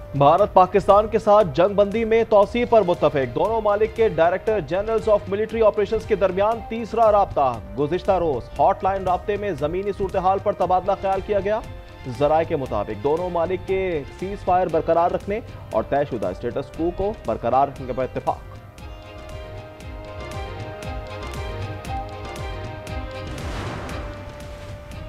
भारत पाकिस्तान के साथ जंगबंदी में तौसीए पर मुत्तफिक। दोनों मालिक के director generals of military operations के दरमियान तीसरा राब्ता। गुज़िश्ता रोज हॉटलाइन राब्ते में जमीनी सूरत हाल पर तबादला ख्याल किया गया। जराये के मुताबिक दोनों मालिक के सीज फायर बरकरार रखने और तयशुदा स्टेटस को बरकरार रखने पर इत्तेफाक।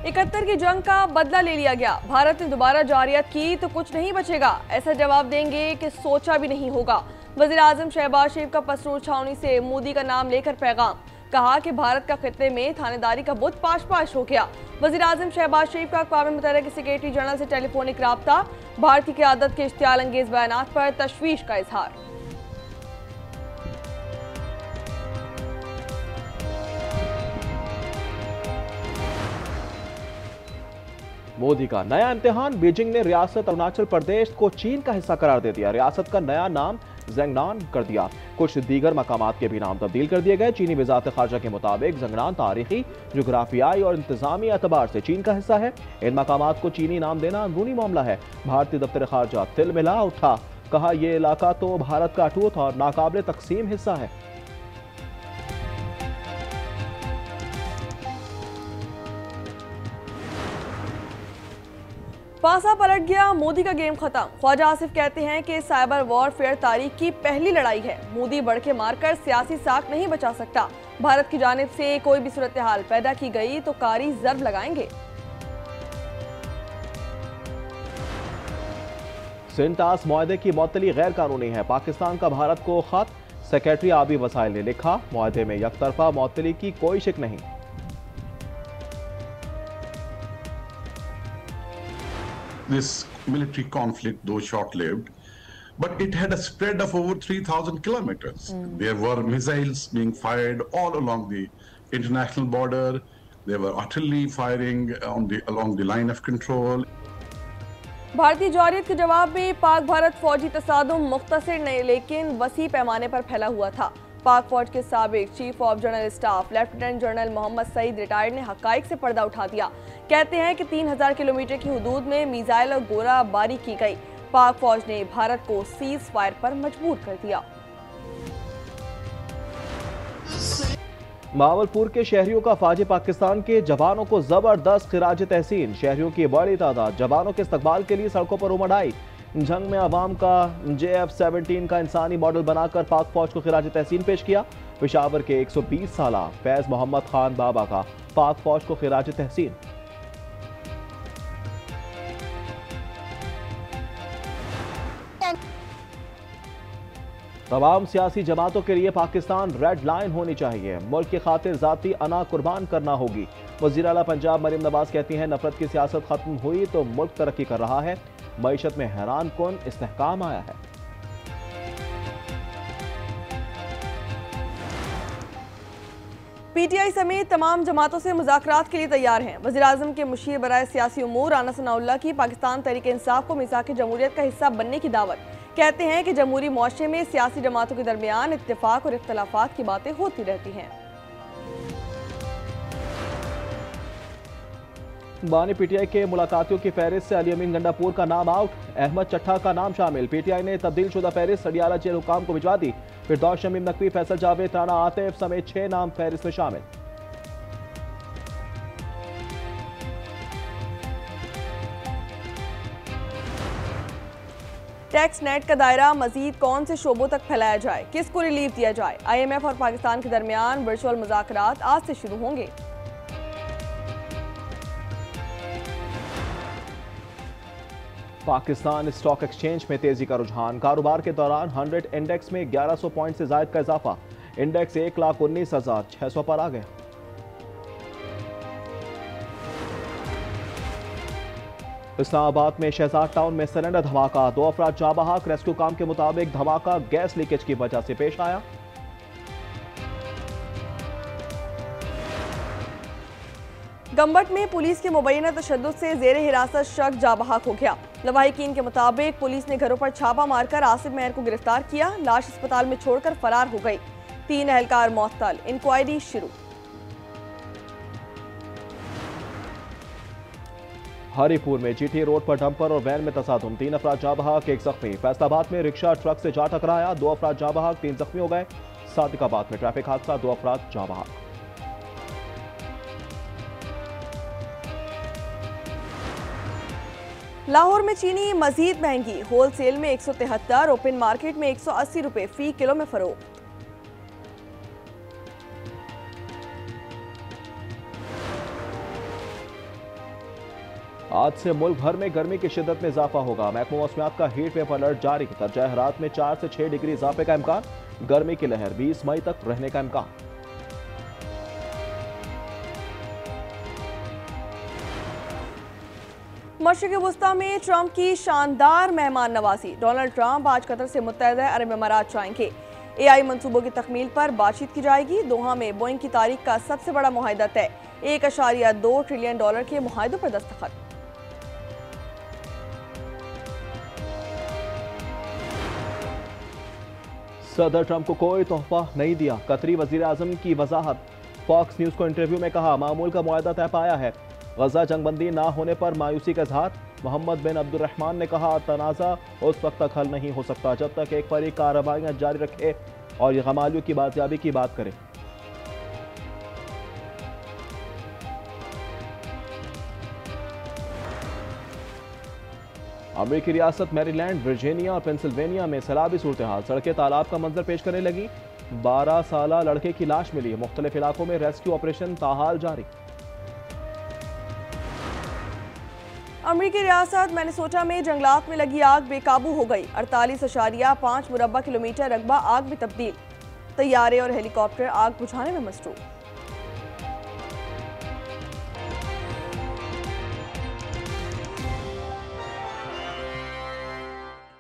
71 की जंग का बदला ले लिया गया। भारत ने दोबारा जारियत की तो कुछ नहीं बचेगा, ऐसा जवाब देंगे कि सोचा भी नहीं होगा। वजीर आजम शहबाज शरीफ का पसरूर छावनी से मोदी का नाम लेकर पैगाम। कहा कि भारत का खित्ते में थानेदारी का बुत पाश पाश हो गया। वजीर आजम शहबाज शरीफ का अक़वाम मुत्तहिदा के सेक्रेटरी जनरल से टेलीफोनिक राब्ता। भारत की क़यादत के इश्तियाल अंगेज बयानात पर तशवीश का इजहार। मोदी का नया इम्तिहान। बीजिंग ने रियासत अरुणाचल प्रदेश को चीन का हिस्सा करार दे दिया। रियासत का नया नाम ज़ेंगनान कर दिया। कुछ दीगर मकामात के भी नाम तब्दील कर दिए गए। चीनी वज़ारत ख़ारजा के मुताबिक ज़ेंगनान तारीखी, जोग्राफियाई और इंतजामी एतबार से चीन का हिस्सा है। इन मकामात को चीनी नाम देना अंदरूनी मामला है। भारतीय दफ्तर ख़ारजा तिलमिला उठा। कहा यह इलाका तो भारत का अटूट और नाकाबिल तकसीम हिस्सा है। पासा पलट गया, मोदी का गेम खत्म। ख्वाजा आसिफ कहते हैं कि साइबर वॉरफेयर तारीख की पहली लड़ाई है। मोदी बढ़ के मारकर सियासी साख नहीं बचा सकता। भारत की जानिब से कोई भी सूरत हाल पैदा की गई तो कारी जर्ब लगाएंगे। सिंटास मुआहदे की मअतली गैर कानूनी है। पाकिस्तान का भारत को खत। सेक्रेटरी आबी वसाइल ने लिखा, मुआहदे में यकतरफा मअतली की कोई शिक नहीं। This military conflict, though short-lived, but it had a spread of over 3,000 kilometers. There were missiles being fired all along the international border. There were artillery firing along the line of control. भारतीय जारियत के जवाब में पाक भारत फौजी तसादुम मुख्तसर नहीं लेकिन वसी पैमाने पर फैला हुआ था। पाक फौज के साबिक chief of general staff lieutenant general Mohammad Saeed retired ने हकाइक से पर्दा उठा दिया। कहते हैं कि 3000 किलोमीटर की हुदूद में मिसाइल और गोलाबारी की गई। पाक फौज ने भारत को सीज फायर पर मजबूर कर दिया। मावलपुर के शहरियों का फाजी पाकिस्तान के जवानों को जबरदस्त खिराज तहसीन। शहरियों की बड़ी तादाद जवानों के इस्तकबाल के लिए सड़कों पर उमड़ आई। जंग में अवाम का JF-17 का इंसानी मॉडल बनाकर पाक फौज को खिराज तहसीन पेश किया। पेशावर के 120 साला फैज मोहम्मद खान बाबा का पाक फौज को खिराज तहसीन। तमाम सियासी जमातों के लिए पाकिस्तान रेड लाइन होनी चाहिए। मुल्क की खातिर जाती अना कुर्बान करना होगी। वज़ीर आला पंजाब मरीम नवाज कहती हैं, नफरत की सियासत खत्म हुई तो मुल्क तरक्की कर रहा है। मईशत में हैरान कुन इस्तेहकाम आया है। PTI समेत तमाम जमातों से मुज़ाकरात के लिए तैयार हैं। वज़ीर आज़म के मुशीर बराए सियासी उमूर राना सनाउल्लाह की पाकिस्तान तहरीक इंसाफ को मिसाक जमहूरियत का हिस्सा बनने की दावत। कहते हैं कि जमहूरी मुआशरे में सियासी जमातों के दरमियान इत्तेफाक और इख्तलाफात की बातें होती रहती हैं। बानी PTI के मुलाकातियों की फहरिस्त से अली अमीन गंडापुर का नाम आउट। अहमद चट्ठा का नाम शामिल। PTI ने तब्दील शुदा फहरिस्त सडियाला जेल हुकाम को भिजवा दी। फिरदौस शमीम नकवी, फैसल जावेद, राना आतिफ समेत 6 नाम फहरिस्त में शामिल। टैक्स नेट का दायरा मजीद कौन से शोबों तक फैलाया जाए, किसको रिलीफ दिया जाए। IMF और पाकिस्तान के दरमियान वर्चुअल मुज़ाकरात आज से शुरू होंगे। पाकिस्तान स्टॉक एक्सचेंज में तेजी का रुझान। कारोबार के दौरान 100 इंडेक्स में 1100 पॉइंट से ज्यादा का इजाफा। इंडेक्स 1,19,600 पर आ गया। इस्लामाबाद में शहजाद टाउन में सिलेंडर धमाका। 2 अफराद जाँ बहक। रेस्क्यू काम के मुताबिक धमाका गैस लीकेज की वजह से पेश आया। गंबट में पुलिस के मुबैना तशद्दुद से जेरे हिरासत शख्स जाँ बहक हो गया। लवाहिकीन के मुताबिक पुलिस ने घरों पर छापा मारकर आसिफ मेहर को गिरफ्तार किया। लाश अस्पताल में छोड़कर फरार हो गई। 3 एहलकार मुअत्तल। इंक्वायरी शुरू। हरिपुर में जीटी रोड पर डंपर और वैन में तसादुम, 3 अफराद जाँ बहक, 1 जख्मी। फैसलाबाद में रिक्शा ट्रक से जा टकराया, 2 अफराद जाँ बहक, 3 जख्मी हो गए। सादिकाबाद में ट्रैफिक हादसा, 2 अफराद जाँ बहक। लाहौर में चीनी मजीद महंगी, होलसेल में 173, ओपन मार्केट में 180 रुपए फी किलो में फरोख्त। आज से मुल्क भर में गर्मी की शिद्दत में इजाफा होगा। महकमा मौसमियात का हीट वेव अलर्ट जारी। दर्जा हरारत में 4 से 6 डिग्री इजाफे का इम्कान। गर्मी की लहर 20 मई तक रहने का इम्कान। मशरिक़ वुस्ता में ट्रंप की शानदार मेहमान नवाजी। डोनाल्ड ट्रंप आज कतर से मुत्तहदा अरब अमारात जाएंगे। AI मंसूबों की तकमील पर बातचीत की जाएगी। दोहा में बोइंग की तारीख का सबसे बड़ा मुआहिदा तय। $1.2 ट्रिलियन के मुआहिदों पर दस्तखत। सदर ट्रंप को कोई तोहफा नहीं दिया, कतरी वजीर आजम की वजाहत। फॉक्स न्यूज को इंटरव्यू में कहा, मामूल का मुआहदा तय पाया है। गजा जंगबंदी ना होने पर मायूसी का इजहार। मोहम्मद बिन अब्दुर्रहमान ने कहा, तनाज़ा उस वक्त तक हल नहीं हो सकता जब तक एक फरीक कार्रवाइयां जारी रखे और ये गमालियों की बाजियाबी की बात करे। अमेरिकी रियासत मैरीलैंड, वर्जीनिया और पेंसिल्वेनिया में सैलाबी सूरत हाल। सड़कें तालाब का मंजर पेश करने लगी। 12 साला लड़के की लाश मिली। मुख्तलिफ इलाकों में रेस्क्यू ऑपरेशन ताहाल जारी। अमेरिकी रियासत मिनेसोटा में जंगलात में लगी आग बेकाबू हो गई। 48.5 मुरब्बा किलोमीटर रकबा आग में तब्दील। तैयारे और हेलीकॉप्टर आग बुझाने में मसरूफ।